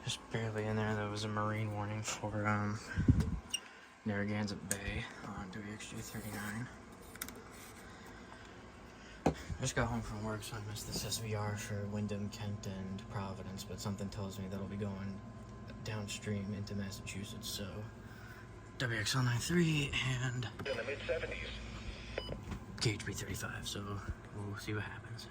Just barely in there. There was a marine warning for Narragansett Bay on WXJ39. Just got home from work, so I missed this SVR for Wyndham, Kent, and Providence, but something tells me that'll be going downstream into Massachusetts, so WXL93 and in the mid-70s. KHB35, so we'll see what happens.